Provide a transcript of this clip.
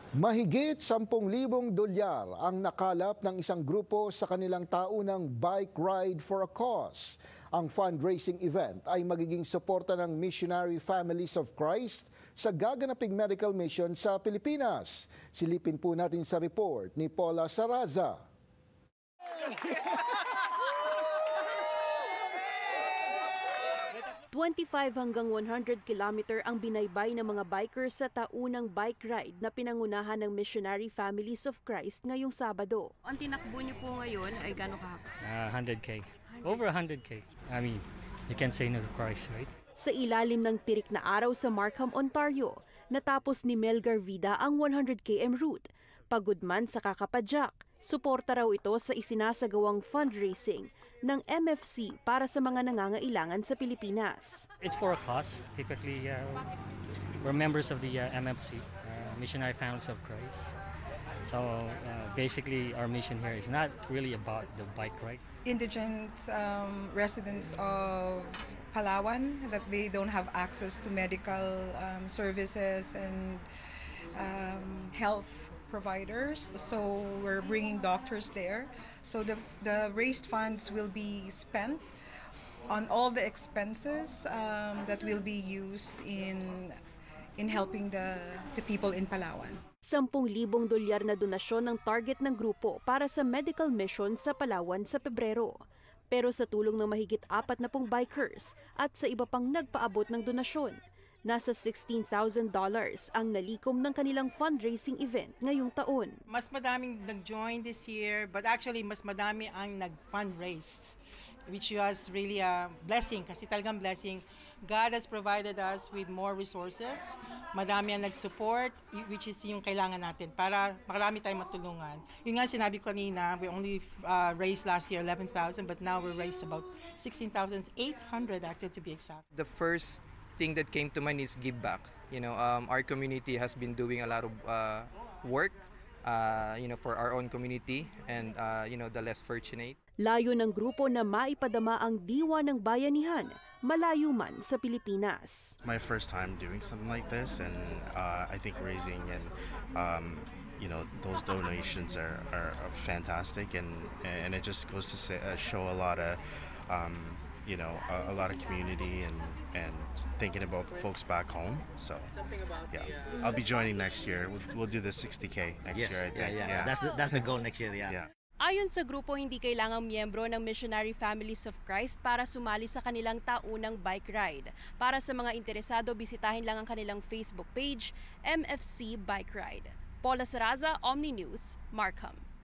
Mahigit 10,000 dolyar ang nakalap ng isang grupo sa kanilang taunang Bike Ride for a Cause. Ang fundraising event ay magiging suporta ng Missionary Families of Christ sa gaganaping medical mission sa Pilipinas. Silipin po natin sa report ni Paula Saraza. 25 hanggang 100 kilometer ang binaybay ng mga bikers sa taunang bike ride na pinangunahan ng Missionary Families of Christ ngayong Sabado. Ang tinakbo niyo po ngayon ay gano'ng kahaba? 100K. Over 100K. I mean, you can't say no to Christ, right? Sa ilalim ng tirik na araw sa Markham, Ontario, natapos ni Melgar Vida ang 100 km route. Pagod man sa kakapadyak, suporta raw ito sa isinasagawang fundraising ng MFC para sa mga nangangailangan sa Pilipinas. It's for a cause. Typically, we're members of the MFC, Missionary Families of Christ. So basically, our mission here is not really about the bike ride. Indigent residents of Palawan, that they don't have access to medical services and health providers, so we're bringing doctors there. So the raised funds will be spent on all the expenses that will be used in helping the people in Palawan. 10,000 dolyar na donasyon ng target ng grupo para sa medical mission sa Palawan sa Pebrero. Pero sa tulong ng mahigit 40 bikers at sa iba pang nagpaabot ng donasyon, nasa $16,000 ang nalikom ng kanilang fundraising event ngayong taon. Mas madaming nag-join this year, but actually mas madami ang nag-fundraise, which was really a blessing, kasi talagang blessing. God has provided us with more resources. Madami ang nag-support, which is yung kailangan natin para marami tayong matulungan. Yung nga sinabi ko kanina, we only raised last year 11,000, but now we raised about 16,800 actually, to be exact. The first thing that came to mind is give back. You know, our community has been doing a lot of work, for our own community and the less fortunate. Layo ng grupo na maipadama ang diwa ng bayanihan, malayo man sa Pilipinas. My first time doing something like this, and I think raising and those donations are fantastic, and it just goes to show a lot of a lot of community and thinking about folks back home. So yeah, I'll be joining next year. We'll do the 60K next year, I think. Yeah. That's the goal next year. Yeah. Ayon sa grupo, hindi kailangang miyembro ng Missionary Families of Christ para sumali sa kanilang taunang bike ride. Para sa mga interesado, bisitahin lang ang kanilang Facebook page, MFC Bike Ride. Paula Saraza, Omni News, Markham.